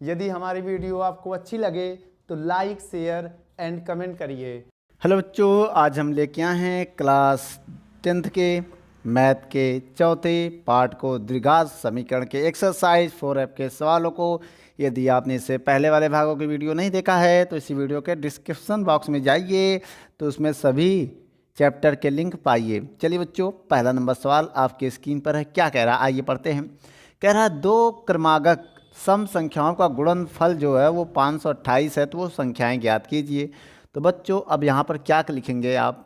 यदि हमारी वीडियो आपको अच्छी लगे तो लाइक, शेयर एंड कमेंट करिए। हेलो बच्चों, आज हम लेके आए हैं क्लास 10th के मैथ के चौथे पार्ट को, द्विघात समीकरण के एक्सरसाइज 4F के सवालों को। यदि आपने इससे पहले वाले भागों की वीडियो नहीं देखा है तो इसी वीडियो के डिस्क्रिप्शन बॉक्स में जाइए, तो उसमें सभी चैप्टर के लिंक पाइए। चलिए बच्चों, पहला नंबर सवाल आपके स्क्रीन पर है। क्या कह रहा है आइए पढ़ते हैं। कह रहा है दो क्रमागत सम संख्याओं का गुणनफल जो है वो 528 है, तो वो संख्याएं ज्ञात कीजिए। तो बच्चों अब यहाँ पर क्या लिखेंगे आप?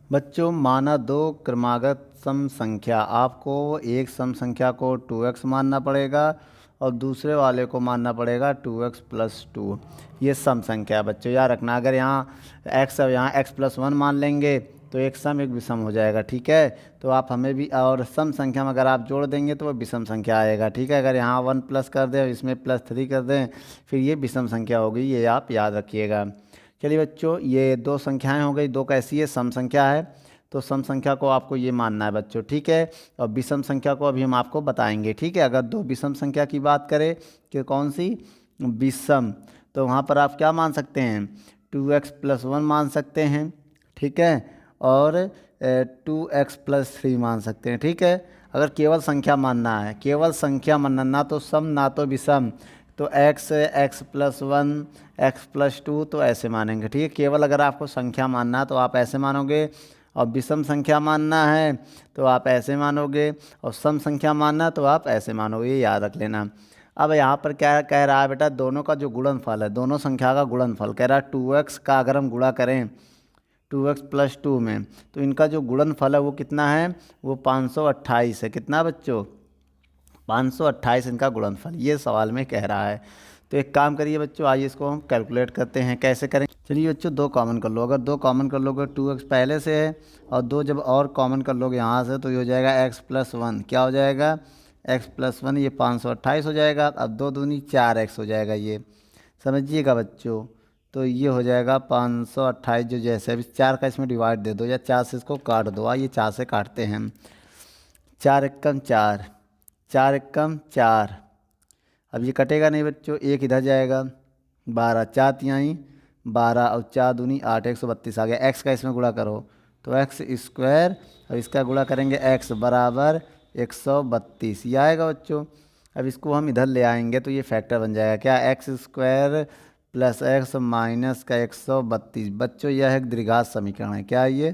बच्चों माना दो क्रमागत सम संख्या, आपको एक सम संख्या को 2x मानना पड़ेगा और दूसरे वाले को मानना पड़ेगा 2x + 2। ये सम संख्या है बच्चों, याद रखना। अगर यहाँ x और यहाँ x + 1 मान लेंगे तो एक सम एक विषम हो जाएगा, ठीक है। तो आप हमें भी, और सम संख्या में अगर आप जोड़ देंगे तो वो विषम संख्या आएगा, ठीक है। अगर यहाँ 1 प्लस कर दें और इसमें +3 कर दें फिर ये विषम संख्या होगी, ये आप याद रखिएगा। चलिए बच्चों, ये दो संख्याएं हो गई, दो कैसी है? सम संख्या है। तो सम संख्या को आपको ये मानना है बच्चों, ठीक है। और विषम संख्या को अभी हम आपको बताएंगे, ठीक है। अगर दो विषम संख्या की बात करें कि कौन सी विषम, तो वहाँ पर आप क्या मान सकते हैं? 2x + 1 मान सकते हैं, ठीक है। और 2x + 3 मान सकते हैं, ठीक है। अगर केवल संख्या मानना है, केवल संख्या मानना, ना तो सम ना तो विषम, तो x + 1 x + 2 तो ऐसे मानेंगे, ठीक है। केवल अगर आपको संख्या मानना है तो आप ऐसे मानोगे, और विषम संख्या मानना है तो आप ऐसे मानोगे, और सम संख्या मानना है तो आप ऐसे मानोगे, ये याद रख लेना। अब यहाँ पर क्या कह रहा है बेटा? दोनों का जो गुणनफल है, दोनों संख्या का गुणनफल कह रहा है 2x का अगर हम गुणा करें 2x + 2 में, तो इनका जो गुणनफल है वो कितना है? वो 528 है। कितना बच्चों? 528 इनका गुणनफल, ये सवाल में कह रहा है। तो एक काम करिए बच्चों, आइए इसको हम कैलकुलेट करते हैं। कैसे करें? चलिए बच्चों, दो कॉमन कर लो। अगर दो कॉमन कर लोगे 2x पहले से है, और दो जब और कॉमन कर लोगे यहाँ से तो ये हो जाएगा x + 1। क्या हो जाएगा? x + 1, ये 528 हो जाएगा। अब 2 दूनी 4x हो जाएगा, ये समझिएगा बच्चों। तो ये हो जाएगा 528, जो जैसे अभी 4 का इसमें डिवाइड दे दो, या 4 से इसको काट दो। आइए 4 से काटते हैं हम। 4 एकम 4, 4 एकम 4। अब ये कटेगा नहीं बच्चों, एक इधर जाएगा। 12, 4 तिहाई 12 और 4 दूनी 8, 132 आ गया। x का इसमें गुणा करो तो x², और इसका गुणा करेंगे x = 132, ये आएगा बच्चों। अब इसको हम इधर ले आएंगे तो ये फैक्टर बन जाएगा। क्या? x² + x माइनस का 132। बच्चों यह एक द्विघात समीकरण है। क्या है ये?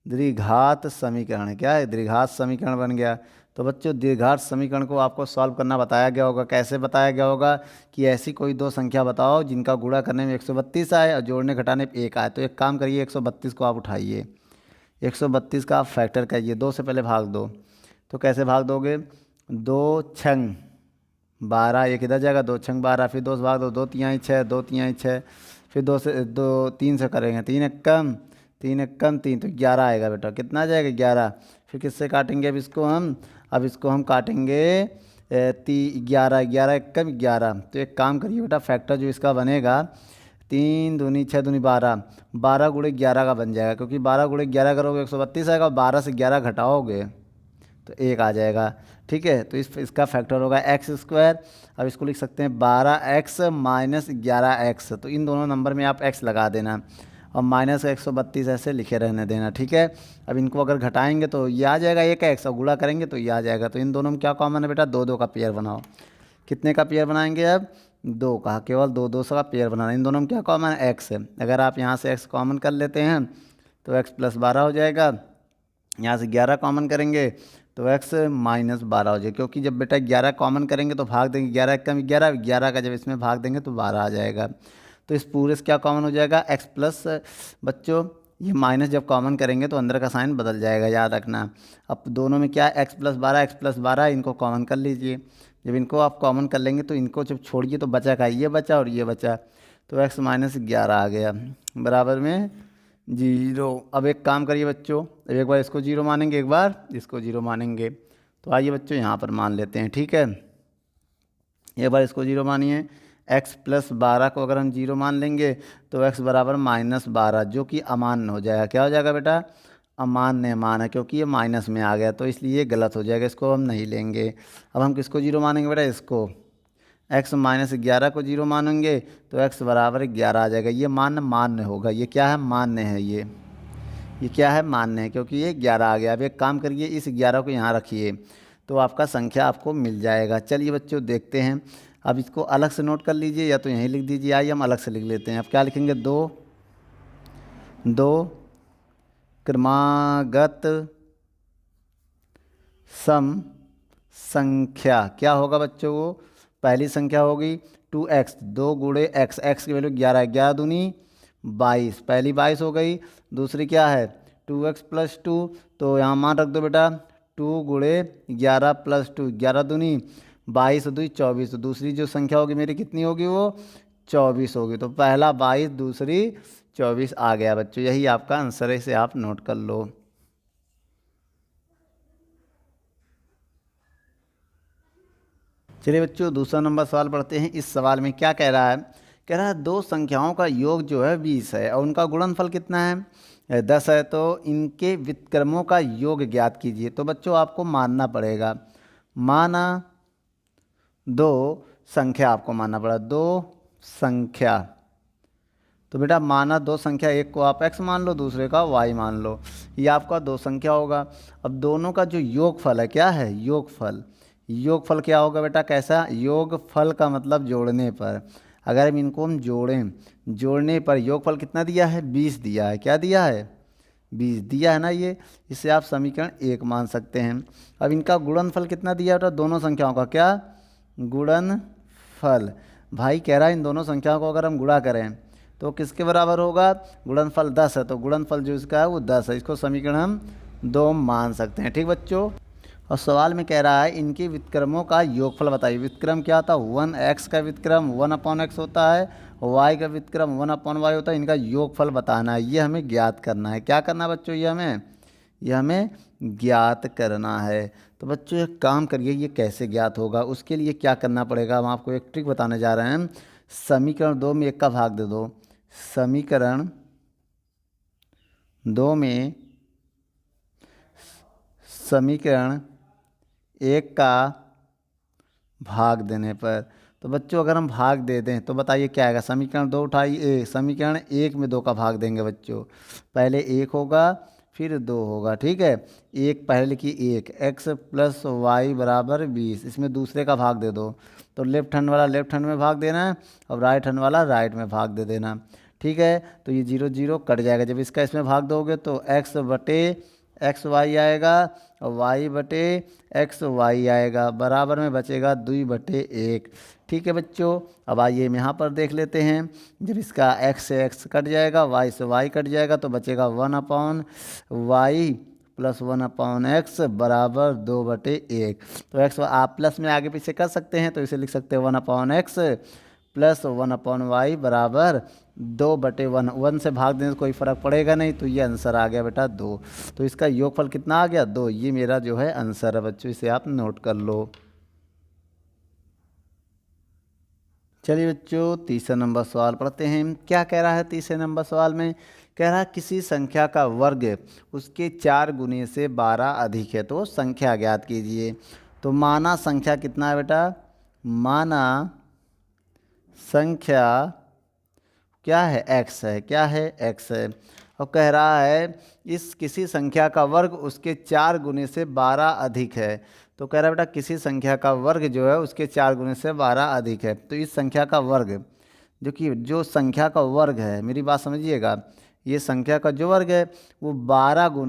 द्विघात समीकरण है। क्या है? द्विघात समीकरण बन गया। तो बच्चों द्विघात समीकरण को आपको सॉल्व करना बताया गया होगा। कैसे बताया गया होगा? कि ऐसी कोई दो संख्या बताओ जिनका गुणा करने में 132 आए और जोड़ने घटाने पे 1 आए। तो एक काम करिए, 132 को आप उठाइए, 132 का आप फैक्टर करिए, 2 से पहले भाग दो। तो कैसे भाग दोगे? 2 छंग 12, एक इधर जाएगा, 2 छंग 12, फिर 2 से भाग दो, 2 तिहाई 6, 2 तिहाई 6, फिर 3 से करेंगे, 3 एकम 3, तो 11 आएगा बेटा। कितना आ जाएगा? 11। फिर किससे काटेंगे अब इसको हम? अब इसको हम काटेंगे 11, 11 एकम 11। तो एक काम करिए बेटा, फैक्टर जो इसका बनेगा 3 दूनी 6 दूनी 12, 12 × 11 का बन जाएगा, क्योंकि 12 × 11 करोगे 132 आएगा, 12 से 11 घटाओगे तो 1 आ जाएगा, ठीक है। तो इसका फैक्टर होगा x²। अब इसको लिख सकते हैं 12x - 11x। तो इन दोनों नंबर में आप x लगा देना और माइनस 132 ऐसे लिखे रहने देना, ठीक है। अब इनको अगर घटाएंगे तो ये आ जाएगा 1x, और गुणा करेंगे तो ये आ जाएगा। तो इन दोनों में क्या कॉमन है बेटा? 2 2 का पेयर बनाओ। कितने का पेयर बनाएंगे अब? 2 का, केवल 2 2 का पेयर बनाना। इन दोनों में क्या कॉमन है? x है। अगर आप यहाँ से x कॉमन कर लेते हैं तो x + 12 हो जाएगा। यहाँ से 11 कॉमन करेंगे तो x - 12 हो जाएगा, क्योंकि जब बेटा 11 कॉमन करेंगे तो भाग देंगे, 11 एकम 11, 11 का जब इसमें भाग देंगे तो 12 आ जाएगा। तो इस पूरे से क्या कॉमन हो जाएगा? x प्लस, बच्चों ये माइनस जब कॉमन करेंगे तो अंदर का साइन बदल जाएगा, याद रखना। अब दोनों में क्या है? x + 12, इनको कॉमन कर लीजिए। जब इनको आप कॉमन कर लेंगे तो इनको जब छोड़िए तो बचा का ये बचा और ये बचा, तो x - 11 आ गया बराबर में 0। अब एक काम करिए बच्चों, एक बार इसको 0 मानेंगे, एक बार इसको 0 मानेंगे। तो आइए बच्चों यहाँ पर मान लेते हैं, ठीक है। एक बार इसको 0 मानिए। x + 12 को अगर हम 0 मान लेंगे तो x = -12, जो कि अमान्य हो जाएगा। क्या हो जाएगा बेटा? अमान्य मान है, क्योंकि ये माइनस में आ गया तो इसलिए ये गलत हो जाएगा, इसको हम नहीं लेंगे। अब हम किसको जीरो मानेंगे बेटा, इसको। x माइनस 11 को जीरो मानेंगे तो x बराबर 11 आ जाएगा। ये मान्य होगा। ये क्या है, मान्य है। ये क्या है, मान्य है, क्योंकि ये 11 आ गया। अब एक काम करिए, इस 11 को यहाँ रखिए तो आपका संख्या आपको मिल जाएगा। चलिए बच्चों देखते हैं। अब इसको अलग से नोट कर लीजिए या तो यहीं लिख दीजिए, आइए हम अलग से लिख लेते हैं। अब क्या लिखेंगे, दो क्रमागत सम संख्या। क्या होगा बच्चों, वो पहली संख्या होगी 2x, 2 गुणे x, x की वैल्यू 11 है, 11 दूनी 22, पहली 22 हो गई। दूसरी क्या है 2x प्लस 2, तो यहाँ मान रख दो बेटा 2 गुणे 11 प्लस 2, 11 दूनी 22 दुई 24, तो दूसरी जो संख्या होगी मेरी कितनी होगी, वो 24 होगी। तो पहला 22, दूसरी 24 आ गया बच्चों। यही आपका आंसर है, इसे आप नोट कर लो। चलिए बच्चों दूसरा नंबर सवाल पढ़ते हैं। इस सवाल में क्या कह रहा है, कह रहा है दो संख्याओं का योग जो है 20 है और उनका गुणनफल कितना है, 10 है, तो इनके व्युत्क्रमों का योग ज्ञात कीजिए। तो बच्चों आपको मानना पड़ेगा, माना दो संख्या, आपको मानना पड़ा दो संख्या। तो बेटा माना दो संख्या, एक को आप x मान लो, दूसरे का y मान लो, ये आपका दो संख्या होगा। अब दोनों का जो योगफल है, क्या है योगफल, योगफल क्या होगा बेटा, कैसा, योगफल का मतलब जोड़ने पर। अगर हम इनको हम जोड़ने पर योगफल कितना दिया है, 20 दिया है। क्या दिया है, 20 दिया है ना। ये इससे आप समीकरण 1 मान सकते हैं। अब इनका गुणनफल कितना दिया बेटा, दोनों संख्याओं का क्या गुणनफल। भाई कह रहा है इन दोनों संख्याओं को अगर हम गुणा करें तो किसके बराबर होगा, गुणनफल 10 है, तो गुणनफल जो इसका है वो 10 है। इसको समीकरण हम 2 मान सकते हैं। ठीक बच्चों, और सवाल में कह रहा है इनके व्युत्क्रमों का योगफल बताइए। व्युत्क्रम क्या होता है, 1x का व्युत्क्रम 1/x होता है, y का व्युत्क्रम 1/y होता है। इनका योगफल बताना है, ये हमें ज्ञात करना है। क्या करना है बच्चों, ये हमें ज्ञात करना है। तो बच्चों एक काम करिए, ये कैसे ज्ञात होगा, उसके लिए क्या करना पड़ेगा, हम आपको एक ट्रिक बताने जा रहे हैं। समीकरण 2 में 1 का भाग दे दो, समीकरण 2 में समीकरण 1 का भाग देने पर, तो बच्चों अगर हम भाग दे दें तो बताइए क्या आएगा, समीकरण 2 उठाइए, समीकरण 1 में 2 का भाग देंगे बच्चों। पहले 1 होगा फिर 2 होगा, ठीक है। एक पहले लिखी 1, x प्लस वाई बराबर 20, इसमें दूसरे का भाग दे दो, तो लेफ्ट हैंड वाला लेफ्ट हैंड में भाग देना है और राइट हैंड वाला राइट में भाग दे देना, ठीक है। तो ये 0 0 कट जाएगा। जब इसका इसमें भाग दोगे तो x बटे एक्स वाई आएगा और y बटे एक्स वाई आएगा, बराबर में बचेगा 2 बटे 1। ठीक है बच्चों, अब आइए हम यहाँ पर देख लेते हैं। जब इसका x से x कट जाएगा, y से y कट जाएगा, तो बचेगा 1/y प्लस 1/x बराबर 2 बटे 1। तो x आप प्लस में आगे पीछे कर सकते हैं, तो इसे लिख सकते हैं 1/x प्लस 1/y बराबर 2 बटे 1। 1 से भाग देने से कोई फ़र्क पड़ेगा नहीं, तो ये आंसर आ गया बेटा 2। तो इसका योगफल कितना आ गया, 2। ये मेरा जो है आंसर है बच्चों, इसे आप नोट कर लो। चलिए बच्चों तीसरा नंबर सवाल पढ़ते हैं। क्या कह रहा है तीसरे नंबर सवाल में, कह रहा है किसी संख्या का वर्ग उसके 4 गुने से 12 अधिक है, तो संख्या ज्ञात कीजिए। तो माना संख्या कितना है बेटा, माना संख्या क्या है, x है, क्या है x है। और कह रहा है इस किसी संख्या का वर्ग उसके 4 गुने से 12 अधिक है। तो कह रहा है बेटा किसी संख्या का वर्ग जो है उसके 4 गुने से 12 अधिक है। तो इस संख्या का वर्ग जो संख्या का वर्ग है, मेरी बात समझिएगा, ये संख्या का जो वर्ग है वो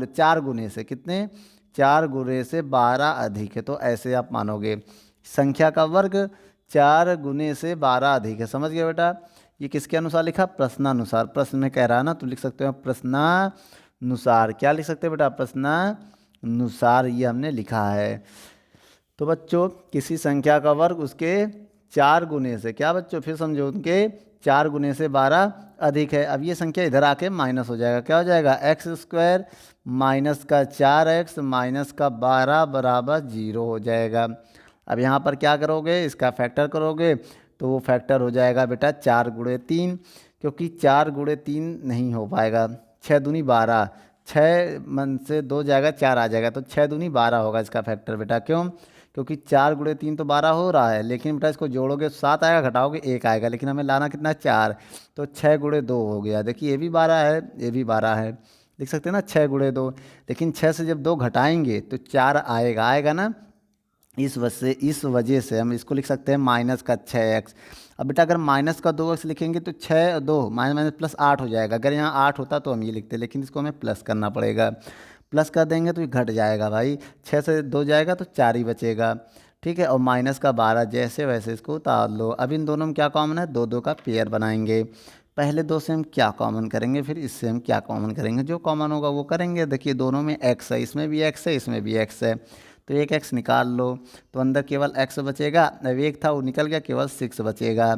4 गुने से कितने, 4 गुने से 12 अधिक है। तो ऐसे आप मानोगे संख्या का वर्ग 4 गुने से 12 अधिक है। समझ गए बेटा, ये किसके अनुसार लिखा, प्रश्नानुसार। प्रश्न में कह रहा है ना, तो लिख सकते हो प्रश्नानुसार। क्या लिख सकते हैं बेटा, प्रश्नानुसार, ये हमने लिखा है। तो बच्चों किसी संख्या का वर्ग उसके 4 गुने से, क्या बच्चों फिर समझो, उनके 4 गुने से 12 अधिक है। अब ये संख्या इधर आके माइनस हो जाएगा, क्या हो जाएगा, x² माइनस का 4x माइनस का 12 बराबर 0 हो जाएगा। अब यहाँ पर क्या करोगे, इसका फैक्टर करोगे तो वो फैक्टर हो जाएगा बेटा 4 गुणे 3, क्योंकि 4 गुणे 3 नहीं हो पाएगा, 6 दूनी 12, 6 मन से 2 जाएगा 4 आ जाएगा, तो 6 दूनी 12 होगा इसका फैक्टर बेटा। क्यों? क्योंकि 4 गुणे 3 तो 12 हो रहा है, लेकिन बेटा इसको जोड़ोगे 7 आएगा, घटाओगे 1 आएगा, लेकिन हमें लाना कितना 4, तो 6 गुणे 2 हो गया। देखिए ये भी 12 है, ये भी 12 है, देख सकते हैं ना 6 गुणे 2। लेकिन 6 से जब 2 घटाएंगे तो 4 आएगा, आएगा ना। इस वजह से हम इसको लिख सकते हैं माइनस का 6x। अब बेटा अगर माइनस का 2x लिखेंगे तो 6 2 माइनस माइनस प्लस 8 हो जाएगा। अगर यहाँ 8 होता तो हम ये लिखते, लेकिन इसको हमें प्लस करना पड़ेगा। प्लस कर देंगे तो ये घट जाएगा भाई, 6 से 2 जाएगा तो 4 ही बचेगा। ठीक है, और माइनस का 12 जैसे वैसे इसको उतार लो। अब इन दोनों में क्या कॉमन है? 2 2 का पेयर बनाएंगे। पहले 2 से हम क्या कॉमन करेंगे, फिर इससे हम क्या कॉमन करेंगे, जो कॉमन होगा वो करेंगे। देखिए दोनों में x है, इसमें भी x है, इसमें भी x है, तो एक x निकाल लो, तो अंदर केवल x बचेगा। अब एक था वो निकल गया, केवल 6 बचेगा।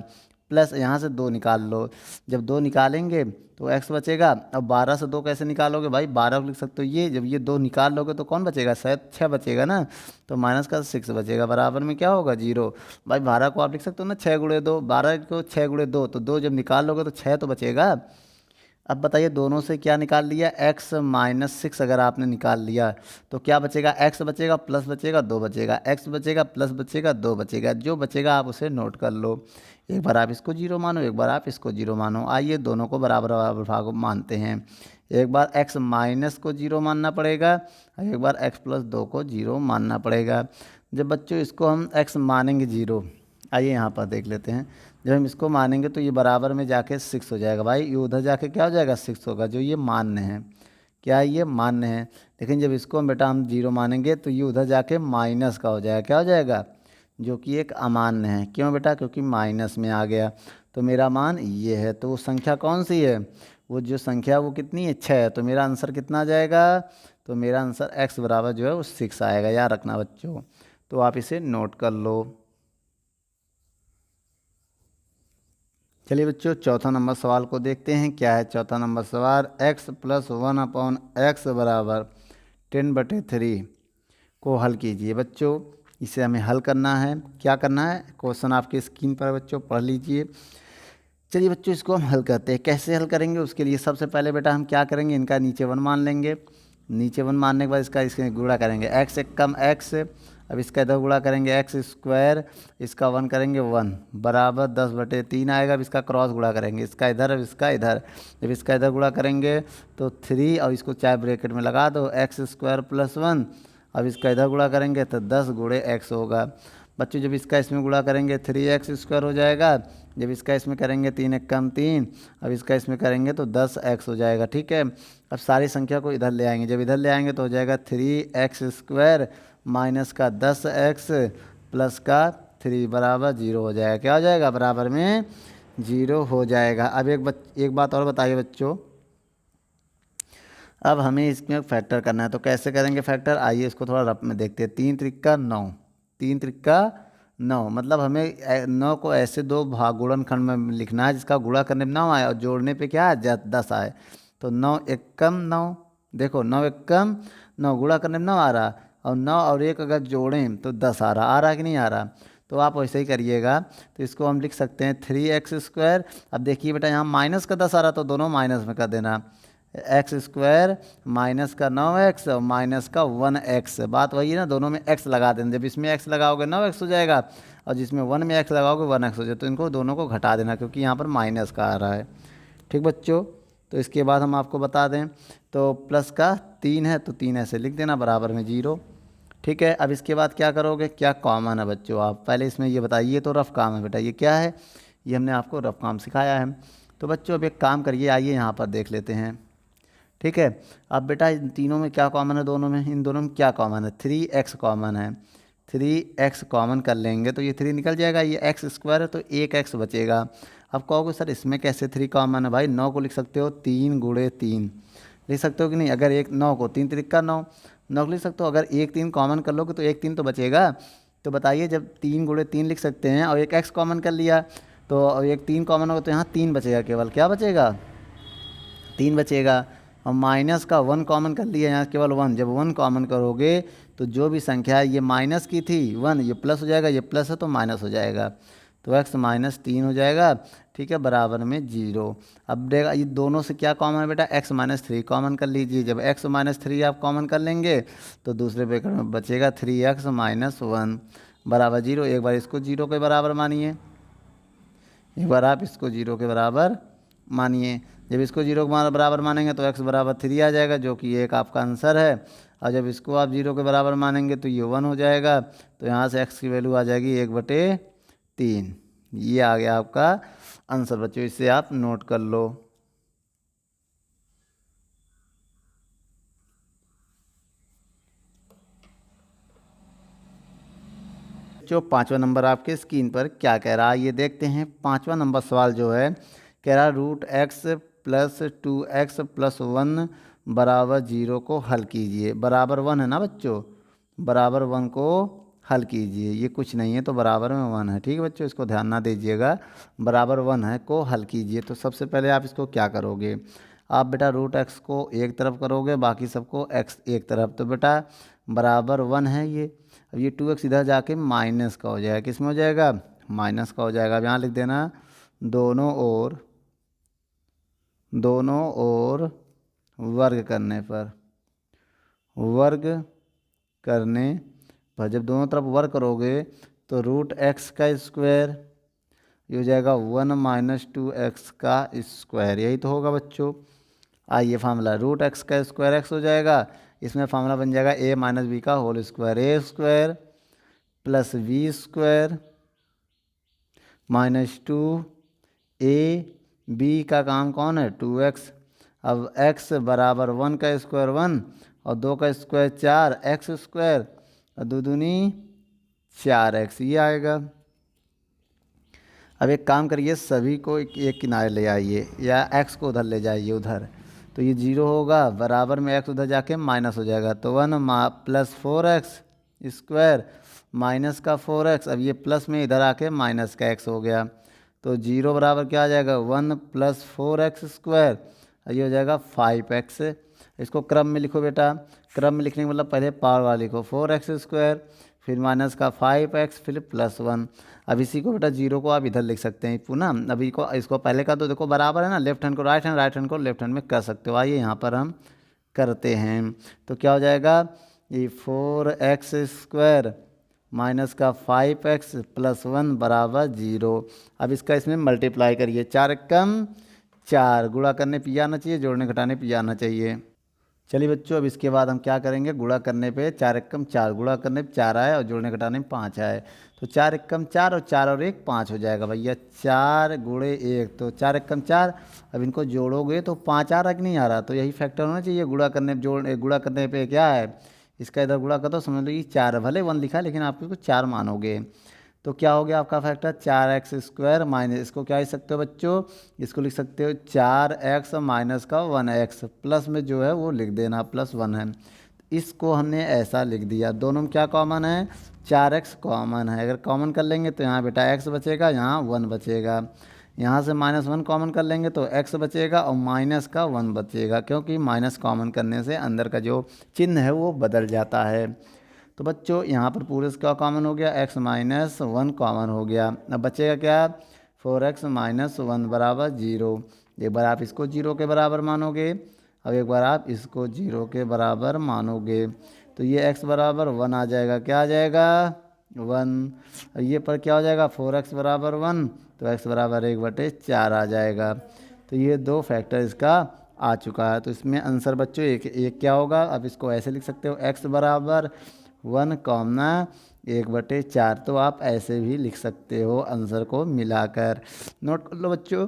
प्लस यहाँ से 2 निकाल लो, जब 2 निकालेंगे तो x बचेगा। अब 12 से 2 कैसे निकालोगे भाई? 12 को लिख सकते हो ये, जब ये 2 निकाल लोगे तो कौन बचेगा? शायद 6 बचेगा ना, तो माइनस का 6 बचेगा, बराबर में क्या होगा? 0। भाई 12 को आप लिख सकते हो ना 6 गुणे 2, 12 को 6 गुणे 2, तो 2 जब निकाल लोगे तो 6 तो बचेगा। अब बताइए दोनों से क्या निकाल लिया? x माइनस 6 अगर आपने निकाल लिया तो क्या बचेगा? x बचेगा, प्लस बचेगा, 2 बचेगा, x बचेगा, प्लस बचेगा, 2 बचेगा। जो बचेगा आप उसे नोट कर लो। एक बार आप इसको 0 मानो, एक बार आप इसको 0 मानो। आइए दोनों को बराबर बराबर भाग मानते हैं। एक बार x माइनस को 0 मानना पड़ेगा, एक बार x प्लस 2 को 0 मानना पड़ेगा। जब बच्चों इसको हम x मानेंगे 0, आइए यहाँ पर देख लेते हैं। जब हम इसको मानेंगे तो ये बराबर में जाके 6 हो जाएगा भाई, ये उधर जाके क्या हो जाएगा? 6 होगा, जो ये मान्य है। क्या ये मान्य है? लेकिन जब इसको हम बेटा हम 0 मानेंगे तो ये उधर जाके माइनस का हो जाएगा, क्या हो जाएगा? जो कि एक अमान्य है। क्यों बेटा? क्योंकि माइनस में आ गया। तो मेरा मान ये है, तो वो संख्या कौन सी है? वो जो संख्या वो कितनी है? 6 है। तो मेरा आंसर कितना आ जाएगा? तो मेरा आंसर x बराबर जो है वो 6 आएगा, याद रखना बच्चों। तो आप इसे नोट कर लो। चलिए बच्चों चौथा नंबर सवाल को देखते हैं। क्या है चौथा नंबर सवाल? x प्लस 1/x बराबर 10/3 को हल कीजिए। बच्चों इसे हमें हल करना है। क्या करना है? क्वेश्चन आपकी स्क्रीन पर बच्चों पढ़ लीजिए। चलिए बच्चों इसको हम हल करते हैं। कैसे हल करेंगे उसके लिए सबसे पहले बेटा हम क्या करेंगे, इनका नीचे 1 मान लेंगे। नीचे 1 मानने के बाद इसके गुणा करेंगे, x एक कम x। अब इसका इधर गुणा करेंगे x स्क्वायर, इसका 1 करेंगे 1 बराबर 10/3 आएगा। अब इसका क्रॉस गुणा करेंगे, इसका इधर अब इसका इधर। जब इसका इधर गुणा करेंगे तो 3 और इसको चाहे ब्रैकेट में लगा दो, x स्क्वायर प्लस 1। अब इसका इधर गुणा करेंगे तो 10 गुणे x होगा। बच्चों जब इसका इसमें गुणा करेंगे 3x स्क्वायर हो जाएगा। जब इसका इसमें करेंगे 3 एक कम 3, अब इसका इसमें करेंगे तो 10x हो जाएगा। ठीक है, अब सारी संख्या को इधर ले आएंगे। जब इधर ले आएंगे तो हो जाएगा 3x स्क्वायर माइनस का 10x प्लस का 3 बराबर 0 हो जाएगा। क्या हो जाएगा? बराबर में 0 हो जाएगा। अब एक बात और बताइए बच्चों, अब हमें इसमें फैक्टर करना है, तो कैसे करेंगे फैक्टर? आइए इसको थोड़ा रफ में देखते हैं। 3 त्रिका 9, 3 त्रिका 9, मतलब हमें 9 को ऐसे 2 भाग गुणनखंड में लिखना है जिसका गुणा करने में 9 आए और जोड़ने पे क्या है? 10 आए। तो 9 एकम 9, देखो 9 एकम 9 गुणा करने में 9 आ रहा, और 9 और 1 अगर जोड़ें तो 10 आ रहा है कि नहीं आ रहा? तो आप वैसे ही करिएगा। तो इसको हम लिख सकते हैं 3x स्क्वायर। अब देखिए बेटा यहाँ माइनस का 10 आ रहा, तो दोनों माइनस में कर देना। x स्क्वायर माइनस का 9x और माइनस का 1x, बात वही है ना, दोनों में x लगा देना। जब इसमें x लगाओगे 9x हो जाएगा, और जिसमें 1 में x लगाओगे 1x हो जाएगा। तो इनको दोनों को घटा देना, क्योंकि यहाँ पर माइनस का आ रहा है। ठीक बच्चों, तो इसके बाद हम आपको बता दें, तो प्लस का 3 है तो 3 ऐसे लिख देना, बराबर में 0। ठीक है, अब इसके बाद क्या करोगे? क्या कॉमन है बच्चों? आप पहले इसमें ये बताइए, तो रफ काम है बेटा। ये क्या है? ये हमने आपको रफ काम सिखाया है। तो बच्चों अब एक काम करिए, आइए यहाँ पर देख लेते हैं। ठीक है, अब बेटा इन तीनों में क्या कॉमन है? दोनों में, इन दोनों में क्या कॉमन है? 3x कॉमन है। 3x कॉमन कर लेंगे तो ये 3 निकल जाएगा, ये x स्क्वायर है तो 1x बचेगा। अब कहोगे सर इसमें कैसे 3 कॉमन है? भाई 9 को लिख सकते हो 3 गुणे 3 लिख सकते हो कि नहीं? अगर 9 को 3 त्रिका 9 को लिख सकते हो। अगर 1 3 कॉमन कर लोगे तो 1 3 तो बचेगा। तो बताइए जब 3 गुणे 3 लिख सकते हैं और एक x कॉमन कर लिया, तो एक 3 कॉमन होगा तो यहाँ 3 बचेगा, केवल क्या बचेगा? 3 बचेगा। और माइनस का 1 कॉमन कर लिया, यहाँ केवल 1। जब 1 कॉमन करोगे तो जो भी संख्या है, ये माइनस की थी 1, ये प्लस हो जाएगा, ये प्लस है तो माइनस हो जाएगा। तो x माइनस 3 हो जाएगा, ठीक है, बराबर में 0। अब देखा ये दोनों से क्या कॉमन है बेटा, x माइनस 3 कॉमन कर लीजिए। जब x माइनस 3 आप कॉमन कर लेंगे तो दूसरे ब्रैकेट में बचेगा 3x माइनस 1 बराबर 0। एक बार इसको 0 के बराबर मानिए, एक बार आप इसको 0 के बराबर मानिए। जब इसको 0 के बराबर मानेंगे तो x बराबर 3 आ जाएगा, जो कि एक आपका आंसर है। और जब इसको आप 0 के बराबर मानेंगे तो ये 1 हो जाएगा। तो यहाँ से x की वैल्यू आ जाएगी 1/3। ये आ गया आपका आंसर बच्चों, इससे आप नोट कर लो। जो 5वां नंबर आपके स्क्रीन पर क्या कह रहा है ये देखते हैं। 5वां नंबर सवाल जो है कह रहा है √x + 2x + 1 बराबर 0 को हल कीजिए। बराबर 1 है ना बच्चों, बराबर 1 को हल कीजिए। ये कुछ नहीं है तो बराबर में 1 है, ठीक है बच्चों, इसको ध्यान ना दीजिएगा। बराबर 1 है को हल कीजिए। तो सबसे पहले आप इसको क्या करोगे, आप बेटा √x को एक तरफ करोगे, बाकी सबको x एक तरफ। तो बेटा बराबर 1 है ये। अब ये 2x इधर जाके माइनस का हो जाएगा, किस में हो जाएगा, माइनस का हो जाएगा। अब यहाँ लिख देना दोनों ओर वर्ग करने पर, वर्ग करने पर जब दोनों तरफ वर्ग करोगे तो √x का स्क्वायर ये हो जाएगा 1 माइनस 2x का स्क्वायर, यही तो होगा बच्चों। आइए फार्मूला √x का स्क्वायर x हो जाएगा, इसमें फार्मूला बन जाएगा a माइनस बी का whole square, a square plus B square minus 2a, b का काम कौन है 2x। अब x बराबर 1 का स्क्वायर 1 और 2 का स्क्वायर 4, x स्क्वायर और 2 दूनी 4x, ये आएगा। अब एक काम करिए, सभी को एक किनारे ले आइए या x को उधर ले जाइए उधर, तो ये 0 होगा, बराबर में x उधर जाके माइनस हो जाएगा। तो 1 + 4x स्क्वायर माइनस का 4x, अब ये प्लस में इधर आके माइनस का x हो गया। तो 0 बराबर क्या आ जाएगा 1 + 4x स्क्वायर, ये हो जाएगा 5x। इसको क्रम में लिखो बेटा, क्रम में लिखने का मतलब पहले पावर वाला लिखो, 4x स्क्वायर फिर माइनस का 5x फिर प्लस 1। अब इसी को बेटा 0 को आप इधर लिख सकते हैं पुनः। अभी को इसको पहले का तो देखो बराबर है ना, लेफ्ट हैंड को राइट हैंड, राइट हैंड को लेफ्ट हैंड में कर सकते हो। आइए यहाँ पर हम करते हैं। तो क्या हो जाएगा, ये 4x स्क्वायर माइनस का 5x प्लस 1 बराबर 0। अब इसका इसमें मल्टीप्लाई करिए, 4 एकम 4, गुणा करने पे आना चाहिए, जोड़ने घटाने पे आना चाहिए। चलिए बच्चों, अब इसके बाद हम क्या करेंगे, गुणा करने पे 4 एकम 4, गुणा करने पे 4 आए और जोड़ने घटाने में 5 आए, तो 4 एकम 4 और 4 और 1 5 हो जाएगा भैया। 4 गुणे 1 तो 4 एकम 4। अब इनको जोड़ोगे तो 5 आ रहा कि नहीं आ रहा, तो यही फैक्टर होना चाहिए। गुणा करने पे क्या है, इसका इधर गुणा कर दो, समझ लो ये 4, भले 1 लिखा है लेकिन आप इसको 4 मानोगे। तो क्या हो गया आपका फैक्टर 4x स्क्वायर माइनस, इसको क्या लिख सकते हो बच्चों, इसको लिख सकते हो 4x माइनस का 1x, प्लस में जो है वो लिख देना प्लस 1 है। इसको हमने ऐसा लिख दिया। दोनों में क्या कॉमन है, 4x कॉमन है। अगर कॉमन कर लेंगे तो यहाँ बेटा x बचेगा, यहाँ 1 बचेगा। यहाँ से -1 कॉमन कर लेंगे तो x बचेगा और माइनस का 1 बचेगा, क्योंकि माइनस कॉमन करने से अंदर का जो चिन्ह है वो बदल जाता है। तो बच्चों यहाँ पर पूरे से क्या कॉमन हो गया, x माइनस 1 कॉमन हो गया। अब बचेगा क्या, 4x माइनस 1 बराबर 0। एक बार आप इसको 0 के बराबर मानोगे, अब एक बार आप इसको 0 के बराबर मानोगे, तो ये x बराबर 1 आ जाएगा। क्या आ जाएगा 1। ये पर क्या हो जाएगा 4x बराबर 1, तो x बराबर 1/4 आ जाएगा। तो ये 2 फैक्टर इसका आ चुका है। तो इसमें आंसर बच्चों एक क्या होगा, अब इसको ऐसे लिख सकते हो x बराबर 1, 1/4। तो आप ऐसे भी लिख सकते हो आंसर को मिलाकर। नोट कर लो बच्चों।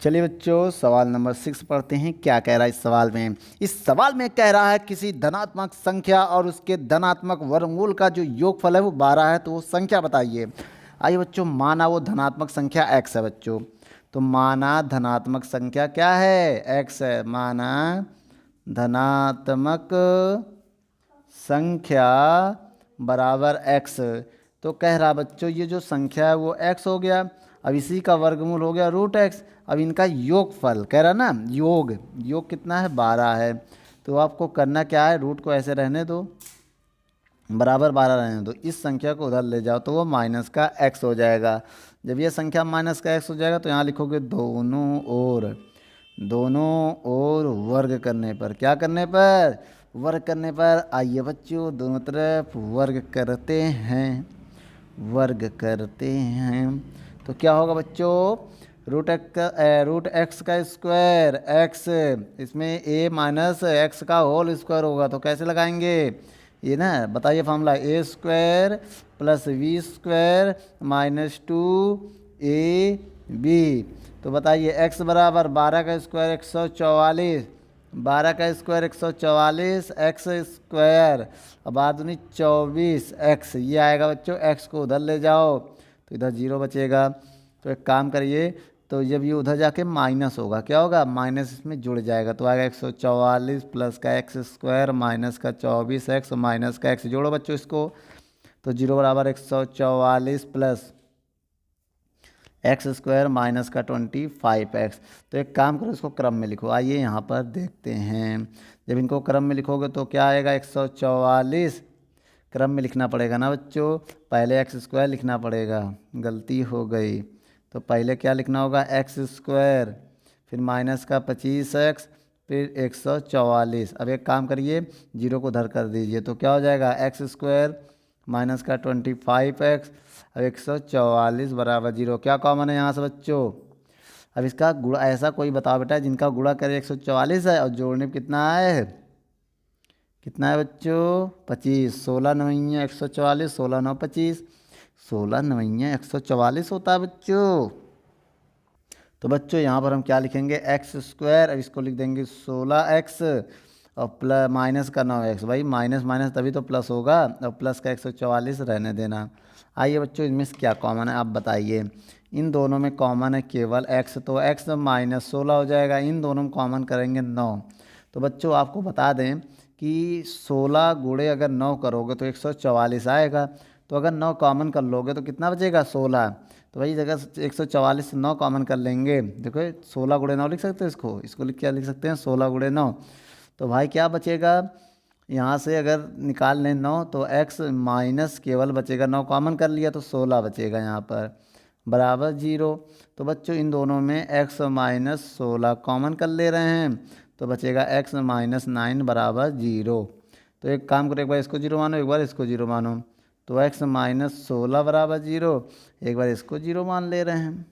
चलिए बच्चों, सवाल नंबर 6 पढ़ते हैं। क्या कह रहा है इस सवाल में, इस सवाल में कह रहा है किसी धनात्मक संख्या और उसके धनात्मक वर्गमूल का जो योगफल है वो 12 है, तो वो संख्या बताइए। आइए बच्चों, माना वो धनात्मक संख्या x है बच्चों, तो माना धनात्मक संख्या क्या है x है, माना धनात्मक संख्या बराबर x। तो कह रहा बच्चों ये जो संख्या है वो x हो गया, अब इसी का वर्गमूल हो गया √x। अब इनका योगफल कह रहा ना, योग कितना है 12 है। तो आपको करना क्या है, रूट को ऐसे रहने दो, बराबर 12 रहने दो। इस संख्या को उधर ले जाओ तो वो माइनस का x हो जाएगा। जब ये संख्या माइनस का x हो जाएगा तो यहाँ लिखोगे दोनों ओर वर्ग करने पर। क्या करने पर? वर्ग करने पर। आइए बच्चों दोनों तरफ वर्ग करते हैं, तो क्या होगा बच्चों? रूट एक्स का स्क्वायर, एक्स इसमें ए माइनस एक्स का होल स्क्वायर होगा, तो कैसे लगाएंगे ये ना? बताइए formula, A square plus B square minus 2ab। तो बताइए x बराबर 12 का स्क्वायर 144, 12 का स्क्वायर 144 एक्स स्क्वायर, अब 24 एक्स, ये आएगा बच्चों। x को उधर ले जाओ तो इधर 0 बचेगा। तो एक काम करिए, तो जब ये उधर जाके माइनस होगा, क्या होगा? माइनस इसमें जुड़ जाएगा, तो आएगा 144 प्लस का एक्स स्क्वायर माइनस का 24x माइनस का x। जोड़ो बच्चों इसको, तो 0 बराबर 144 प्लस एक्स स्क्वायर माइनस का 25x। तो एक काम करो, इसको क्रम में लिखो। आइए यहाँ पर देखते हैं, जब इनको क्रम में लिखोगे तो क्या आएगा? 144 क्रम में लिखना पड़ेगा ना बच्चों, पहले एक्स स्क्वायर लिखना पड़ेगा, गलती हो गई। तो पहले क्या लिखना होगा? एक्स स्क्वायर, फिर माइनस का 25x, फिर 144। अब एक काम करिए, 0 को उधर कर दीजिए, तो क्या हो जाएगा? एक्स स्क्वायर माइनस का 25x, अब 144 बराबर 0। क्या कॉमन है यहाँ से बच्चों? अब इसका गुणा, ऐसा कोई बताओ बेटा जिनका गुणा करे 144 है और जोड़ने में कितना है? कितना है बच्चों? 25। 16 नवैया 144, 16 9 25, 16 नवैया 144 होता है बच्चों। तो बच्चों यहाँ पर हम क्या लिखेंगे? एक्स स्क्वायर, अब इसको लिख देंगे 16x और प्लस माइनस का 9x। भाई माइनस माइनस तभी तो प्लस होगा, और प्लस का 144 रहने देना। आइए बच्चों इनमें से क्या कॉमन है आप बताइए। इन दोनों में कॉमन है केवल x, तो x माइनस 16 हो जाएगा। इन दोनों में कॉमन करेंगे 9। तो बच्चों आपको बता दें कि 16 गुणे अगर 9 करोगे तो 144 आएगा। तो अगर 9 कॉमन कर लोगे तो कितना बचेगा? 16। तो भाई अगर 144 से 9 कॉमन कर लेंगे, देखो 16 गुणे 9 लिख सकते हैं इसको क्या लिख सकते हैं? 16 गुणे 9। तो भाई क्या बचेगा यहाँ से? अगर निकाल लें 9 तो x माइनस केवल बचेगा, 9 कॉमन कर लिया तो 16 बचेगा यहाँ पर, बराबर 0। तो बच्चों इन दोनों में x माइनस 16 कॉमन कर ले रहे हैं, तो बचेगा x माइनस 9 बराबर 0। तो एक काम करो, एक बार इसको 0 मानो, एक बार इसको 0 मानो, तो x माइनस 16 बराबर 0, एक बार इसको 0 मान ले रहे हैं।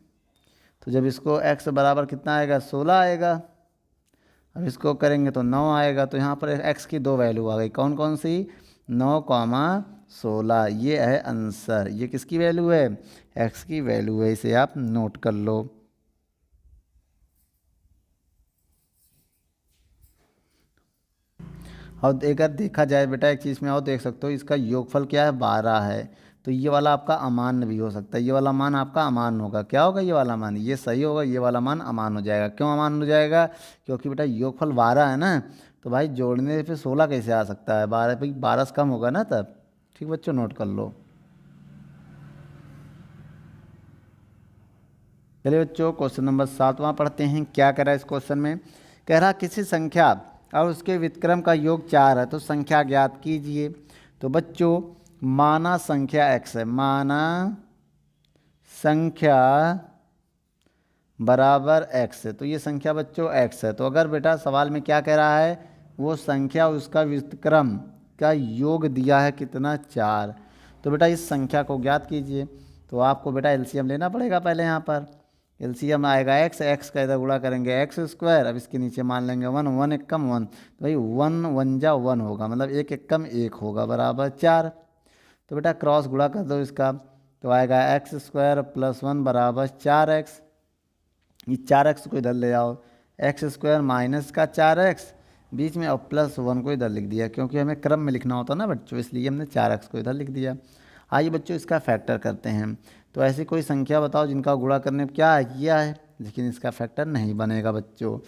तो जब इसको x बराबर कितना आएगा? 16 आएगा। अब इसको करेंगे तो 9 आएगा। तो यहाँ पर x की 2 वैल्यू आ गई, कौन कौन सी? 9, 16। ये है आंसर। ये किसकी वैल्यू है? x की वैल्यू है, इसे आप नोट कर लो। और अगर देखा जाए बेटा एक चीज़ में और देख सकते हो, इसका योगफल क्या है? 12 है। तो ये वाला आपका अमान्य भी हो सकता है, ये वाला मान आपका अमान्य होगा। क्या होगा ये वाला मान? ये सही होगा, ये वाला मान अमान्य हो जाएगा। क्यों अमान्य हो जाएगा? क्योंकि बेटा योगफल 12 है ना, तो भाई जोड़ने पे 16 कैसे आ सकता है? 12 भाई 12 से कम होगा ना तब। ठीक बच्चों, नोट कर लो। चलिए बच्चों क्वेश्चन नंबर 7वां पढ़ते हैं। क्या कह रहा है इस क्वेश्चन में? कह रहा किसी संख्या और उसके व्युत्क्रम का योग 4 है तो संख्या ज्ञात कीजिए। तो बच्चों माना संख्या x है, माना संख्या बराबर x है, तो ये संख्या बच्चों x है। तो अगर बेटा सवाल में क्या कह रहा है? वो संख्या उसका व्युत्क्रम का योग दिया है कितना? 4। तो बेटा इस संख्या को ज्ञात कीजिए। तो आपको बेटा एलसीएम लेना पड़ेगा पहले। यहाँ पर एलसीएम आएगा x का इधर गुणा करेंगे एक्स स्क्वायर, अब इसके नीचे मान लेंगे 1, 1 एक कम 1, तो भाई 1 1 जा 1 होगा, मतलब एक एक कम 1 होगा, बराबर 4। तो बेटा क्रॉस गुणा कर दो इसका, तो आएगा एक्स स्क्वायर प्लस 1 बराबर 4x। ये 4x को इधर ले आओ, एक्स स्क्वायर माइनस का 4x बीच में, और प्लस 1 को इधर लिख दिया, क्योंकि हमें क्रम में लिखना होता ना बच्चों, इसलिए हमने 4x को इधर लिख दिया। आइए बच्चों इसका फैक्टर करते हैं। तो ऐसी कोई संख्या बताओ जिनका गुणा करने में क्या किया है, लेकिन इसका फैक्टर नहीं बनेगा बच्चों,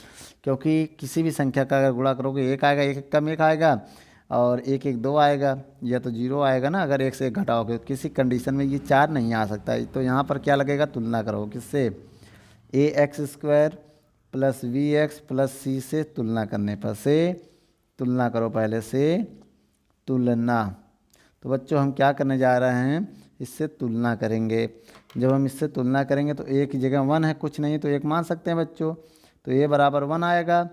क्योंकि किसी भी संख्या का अगर गुणा करोगे 1 आएगा, 1 एक कम 1 आएगा, और 1 1 2 आएगा, या तो 0 आएगा ना। अगर 1 से 1 घटाओगे तो किसी कंडीशन में ये 4 नहीं आ सकता है। तो यहाँ पर क्या लगेगा? तुलना करो किससे? ax square plus B X plus C से तुलना करने पर, से तुलना करो पहले से तुलना। तो बच्चों हम क्या करने जा रहे हैं, इससे तुलना करेंगे। जब हम इससे तुलना करेंगे तो ए की जगह 1 है, कुछ नहीं तो 1 मान सकते हैं बच्चों। तो ए बराबर 1 आएगा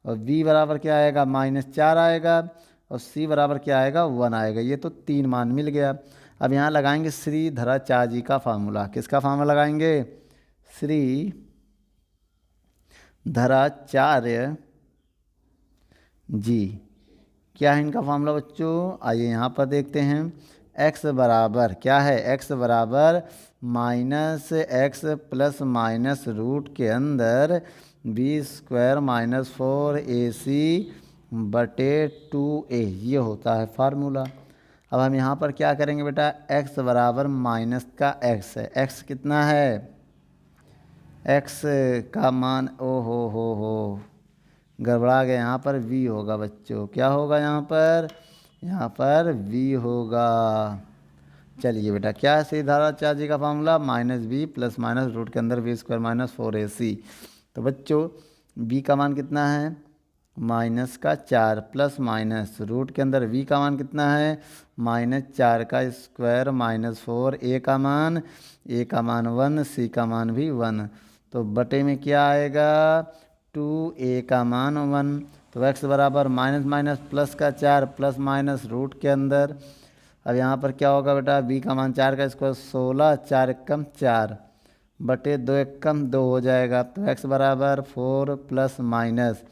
और बी बराबर क्या आएगा, -4 आएगा और सी बराबर क्या आएगा, 1 आएगा। ये तो 3 मान मिल गया। अब यहाँ लगाएंगे श्रीधराचार्य जी का फार्मूला। किसका फार्मूला लगाएंगे, श्रीधराचार्य जी। क्या है इनका फार्मूला बच्चों, आइए यहाँ पर देखते हैं। x बराबर क्या है, x बराबर -x प्लस माइनस रूट के अंदर b² - 4ac बटे 2a, ये होता है फार्मूला। अब हम यहाँ पर क्या करेंगे बेटा, x बराबर माइनस का x है, x कितना है, x का मान ओ हो गड़बड़ा गया, यहाँ पर v होगा बच्चों। क्या होगा यहाँ पर v होगा। चलिए बेटा, क्या है श्रीधराचार्य जी का formula, -b plus minus root के अंदर b² - 4ac। तो बच्चों b का मान कितना है, -4 प्लस माइनस रूट के अंदर v का मान कितना है, -4 का स्क्वायर -4, a का मान 1, c का मान भी 1। तो बटे में क्या आएगा, 2a का मान 1। तो x बराबर माइनस प्लस का 4 प्लस माइनस रूट के अंदर। अब यहाँ पर क्या होगा बेटा, b का मान 4 का स्क्वायर 16, 4 एकम 4 बटे 2 एकम 2 हो जाएगा। तो x बराबर 4 प्लस माइनस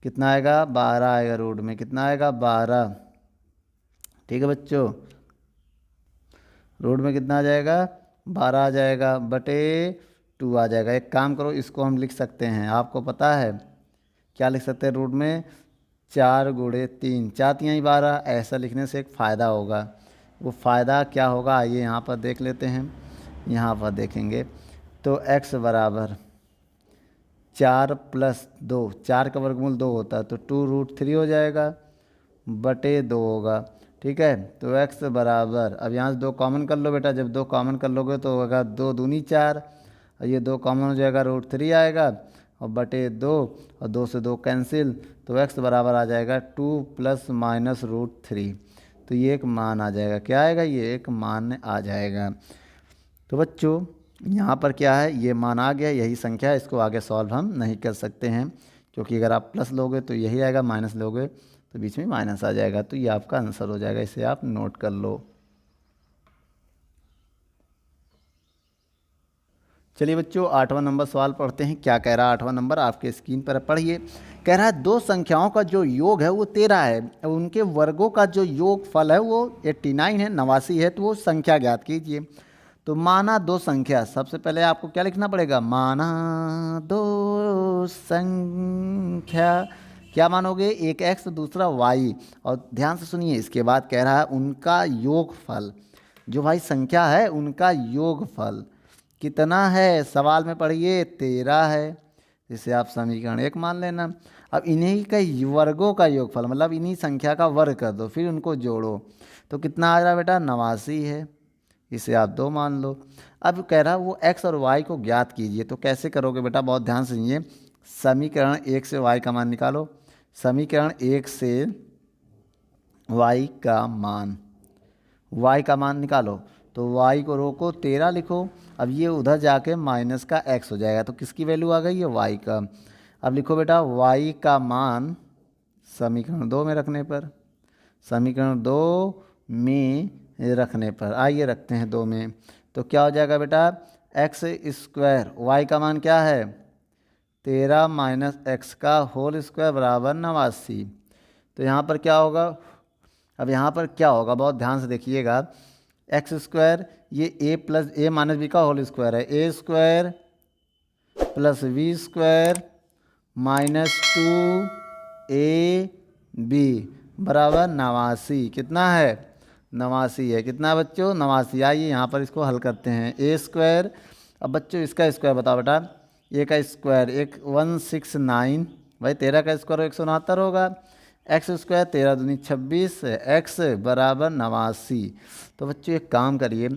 कितना आएगा, 12 आएगा, रूट में कितना आएगा, 12। ठीक है बच्चों, रूट में कितना आ जाएगा, 12 आ जाएगा, बटे 2 आ जाएगा। एक काम करो, इसको हम लिख सकते हैं, आपको पता है क्या लिख सकते हैं रूट में, 4 × 3, 4 × 3 = 12। ऐसा लिखने से एक फ़ायदा होगा, वो फ़ायदा क्या होगा आइए यहाँ पर देख लेते हैं। यहाँ पर देखेंगे तो x बराबर 4 + 2, 4 का वर्गमूल 2 होता है तो 2√3 हो जाएगा, बटे 2 होगा। ठीक है, तो x बराबर, अब यहाँ से 2 कॉमन कर लो बेटा, जब 2 कॉमन कर लोगे तो होगा 2 दूनी 4 और ये 2 कॉमन हो जाएगा, √3 आएगा और बटे 2 और 2 से 2 कैंसिल। तो x बराबर आ जाएगा 2 + -√3। तो ये एक मान आ जाएगा, क्या आएगा, ये एक मान आ जाएगा। तो बच्चों यहाँ पर क्या है, ये मान आ गया, यही संख्या है, इसको आगे सॉल्व हम नहीं कर सकते हैं क्योंकि अगर आप प्लस लोगे तो यही आएगा, माइनस लोगे तो बीच में माइनस आ जाएगा। तो ये आपका आंसर हो जाएगा, इसे आप नोट कर लो। चलिए बच्चों 8वां नंबर सवाल पढ़ते हैं। क्या कह रहा है 8वां नंबर, आपके स्क्रीन पर पढ़िए। कह रहा है दो संख्याओं का जो योग है वो 13 है, उनके वर्गों का जो योग फल है वो 89 है, 89 है। तो वो संख्या ज्ञात कीजिए। तो माना दो संख्या, सबसे पहले आपको क्या लिखना पड़ेगा, माना दो संख्या, क्या मानोगे, एक x दूसरा y। और ध्यान से सुनिए, इसके बाद कह रहा है उनका योगफल, जो भाई संख्या है उनका योगफल कितना है, सवाल में पढ़िए 13 है, जिसे आप समीकरण 1 मान लेना। अब इन्हीं का वर्गों का योगफल, मतलब इन्हीं संख्या का वर्ग कर दो, फिर उनको जोड़ो तो कितना आ रहा है बेटा, 89 है, इसे आप 2 मान लो। अब कह रहा है वो x और y को ज्ञात कीजिए। तो कैसे करोगे बेटा, बहुत ध्यान से सुनिए। समीकरण 1 से y का मान निकालो, समीकरण 1 से y का मान निकालो। तो y को रोको, 13 लिखो। अब ये उधर जाके माइनस का x हो जाएगा, तो किसकी वैल्यू आ गई है, y का। अब लिखो बेटा y का मान समीकरण 2 में रखने पर, समीकरण 2 में रखने पर, आइए रखते हैं 2 में। तो क्या हो जाएगा बेटा, x² y का मान क्या है 13 माइनस x का होल स्क्वायर बराबर 89। तो यहाँ पर क्या होगा, अब यहाँ पर क्या होगा, बहुत ध्यान से देखिएगा। x² ये a plus a minus B का होल स्क्वायर है, a² plus v² minus 2ab बराबर 89। कितना है, 89 है। कितना बच्चों, 89। आइए यहाँ पर इसको हल करते हैं, a²। अब बच्चों इसका स्क्वायर बताओ बेटा, a का स्क्वायर 169, भाई 13 का स्क्वायर 169 होगा, x² 13 दूनी 26, x बराबर 89। तो बच्चों एक काम करिए,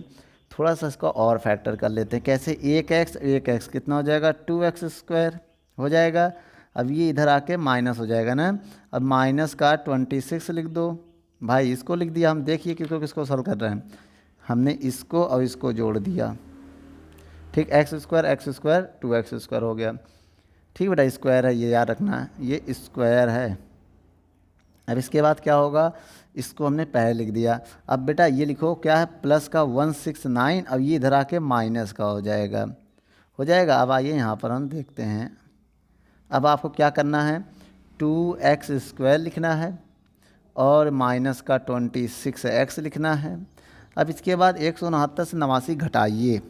थोड़ा सा इसका और फैक्टर कर लेते हैं। कैसे, 1x कितना हो जाएगा, 2x² हो जाएगा। अब ये इधर आके माइनस हो जाएगा ना, अब माइनस का 26 लिख दो, भाई इसको लिख दिया, हम देखिए किसको किसको सॉल्व कर रहे हैं। हमने इसको और इसको जोड़ दिया, ठीक, एक्स स्क्वायर 2x² हो गया। ठीक बेटा, स्क्वायर है ये याद रखना है, ये स्क्वायर है। अब इसके बाद क्या होगा, इसको हमने पहले लिख दिया। अब बेटा ये लिखो क्या है, प्लस का 169, अब ये इधर आके माइनस का हो जाएगा, हो जाएगा। अब आइए यहाँ पर हम देखते हैं। अब आपको क्या करना है, 2x² लिखना है और माइनस का 26x लिखना है। अब इसके बाद 169 से 89 घटाइए।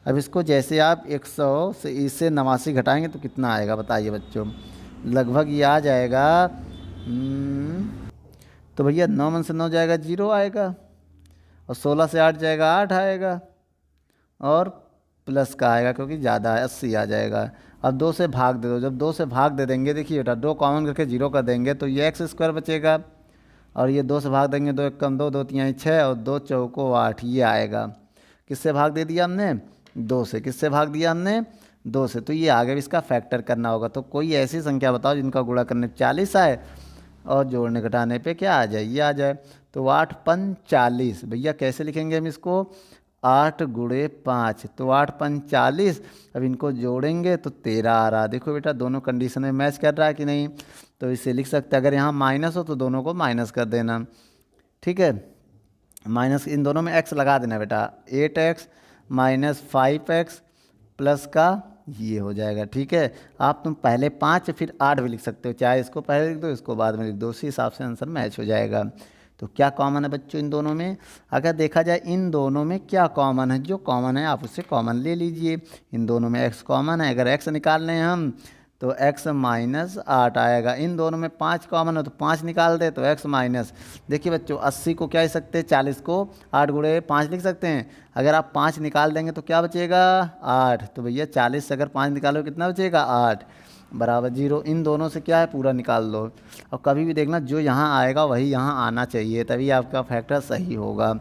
अब इसको जैसे आप 100 से इससे 89 घटाएंगे तो कितना आएगा बताइए बच्चों, लगभग ये आ जाएगा तो भैया 9 में से 9 जाएगा 0 आएगा, और 16 से 8 जाएगा 8 आएगा, और प्लस का आएगा क्योंकि ज़्यादा है 80 आ जाएगा। अब 2 से भाग दे दो, जब 2 से भाग दे देंगे, देखिए बेटा 2 कॉमन करके 0 कर देंगे तो ये x² बचेगा, और ये 2 से भाग देंगे, 2 1 कम 2, 2 3 6 और 2 चौको 8, ये आएगा। किससे भाग दे दिया हमने, 2 से। किससे भाग दिया हमने, 2 से। तो ये आगे इसका फैक्टर करना होगा। तो कोई ऐसी संख्या बताओ जिनका गुणा करने पे 40 आए और जोड़ने घटाने पे क्या आ जाए, ये आ जाए। तो 8 5 40, भैया कैसे लिखेंगे हम इसको, 8 गुणे 5, तो 8 5 40। अब इनको जोड़ेंगे तो 13 आ रहा। देखो बेटा दोनों कंडीशन में मैच कर रहा है कि नहीं, तो इसे लिख सकते हैं। अगर यहाँ माइनस हो तो दोनों को माइनस कर देना, ठीक है। माइनस इन दोनों में x लगा देना बेटा, 8x माइनस 5x प्लस का ये हो जाएगा, ठीक है। आप तुम पहले 5 फिर 8 भी लिख सकते हो, चाहे इसको पहले लिख दो इसको बाद में लिख दो, उसी हिसाब से आंसर मैच हो जाएगा। तो क्या कॉमन है बच्चों इन दोनों में, अगर देखा जाए इन दोनों में क्या कॉमन है, जो कॉमन है आप उससे कॉमन ले लीजिए। इन दोनों में x कॉमन है, अगर x निकाल लें हम तो x माइनस 8 आएगा। इन दोनों में 5 कॉमन है तो 5 निकाल दे तो x माइनस, देखिए बच्चों 80 को क्या लिख सकते हैं, 40 को 8 गुणे 5 लिख सकते हैं। अगर आप 5 निकाल देंगे तो क्या बचेगा, 8। तो भैया 40 से अगर 5 निकालो कितना बचेगा, 8 बराबर 0। इन दोनों से क्या है, पूरा निकाल लो। और कभी भी देखना जो यहाँ आएगा वही यहाँ आना चाहिए, तभी आपका फैक्टर सही होगा।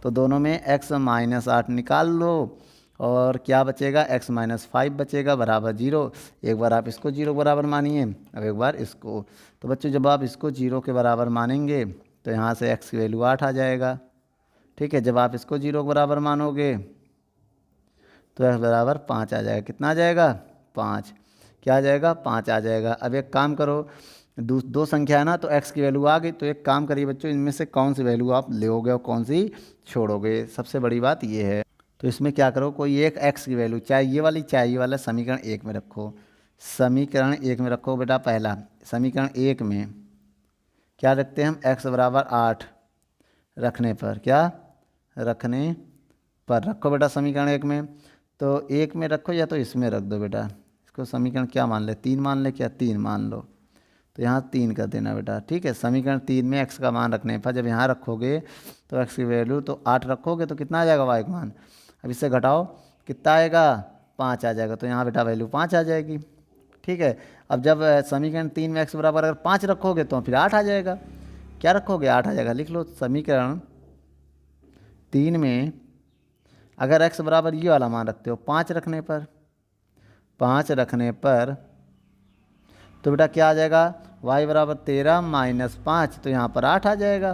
तो दोनों में x माइनस 8 निकाल लो और क्या बचेगा, x माइनस 5 बचेगा बराबर 0। एक बार आप इसको 0 के बराबर मानिए, अब एक बार इसको। तो बच्चों जब आप इसको 0 के बराबर मानेंगे तो यहाँ से x की वैल्यू 8 आ जाएगा, ठीक है। जब आप इसको 0 के बराबर मानोगे तो x बराबर 5 आ जाएगा। कितना आ जाएगा, 5। क्या आ जाएगा, 5 आ जाएगा। अब एक काम करो, दो संख्या है ना, तो x की वैल्यू आ गई। तो एक काम करिए बच्चों, इनमें से कौन सी वैल्यू आप लोगे और कौन सी छोड़ोगे, सबसे बड़ी बात ये है। तो इसमें क्या करो, कोई एक x की वैल्यू, चाहे ये वाली चाहे ये वाला, समीकरण 1 में रखो। समीकरण 1 में रखो बेटा। पहला समीकरण 1 में क्या रखते हैं हम, x बराबर 8 रखने पर, क्या रखने पर रखो बेटा समीकरण 1 में। तो 1 में रखो या तो इसमें रख दो बेटा। इसको समीकरण क्या मान ले, 3 मान ले, क्या 3 मान लो। तो यहाँ 3 कर देना बेटा, ठीक है। समीकरण 3 में x का मान रखने पर जब यहाँ रखोगे तो x की वैल्यू तो 8 रखोगे तो कितना आ जाएगा y का मान। अब इससे घटाओ कितना आएगा, 5 आ जाएगा। तो यहाँ बेटा वैल्यू 5 आ जाएगी, ठीक है। अब जब समीकरण 3 में x बराबर अगर 5 रखोगे तो फिर 8 आ जाएगा। क्या रखोगे, 8 आ जाएगा। लिख लो समीकरण 3 में अगर x बराबर ये वाला मान रखते हो 5 रखने पर, 5 रखने पर तो बेटा क्या आ जाएगा, y बराबर 13 माइनस 5, तो यहाँ पर 8 आ जाएगा।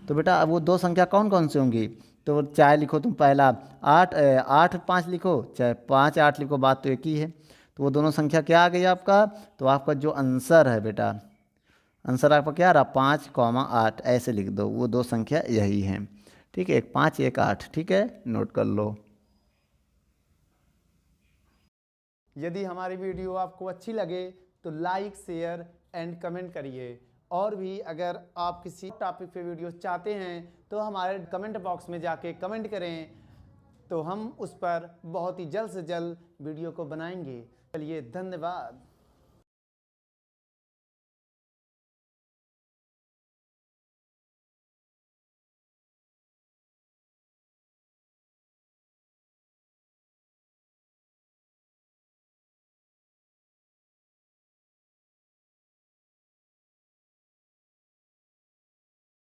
तो बेटा अब वो दो संख्या कौन कौन सी होंगी, तो चाहे लिखो तुम पहला 8 5 लिखो, चाहे 5 8 लिखो, बात तो एक ही है। तो वो दोनों संख्या क्या आ गई आपका, तो आपका जो आंसर है बेटा, आंसर आपका क्या आ रहा, 5,8 ऐसे लिख दो। वो दो संख्या यही हैं, ठीक है, एक 5 एक 8, ठीक है, नोट कर लो। यदि हमारी वीडियो आपको अच्छी लगे तो लाइक शेयर एंड कमेंट करिए। और भी अगर आप किसी टॉपिक पे वीडियो चाहते हैं तो हमारे कमेंट बॉक्स में जाके कमेंट करें, तो हम उस पर बहुत ही जल्द से जल्द वीडियो को बनाएंगे। चलिए धन्यवाद।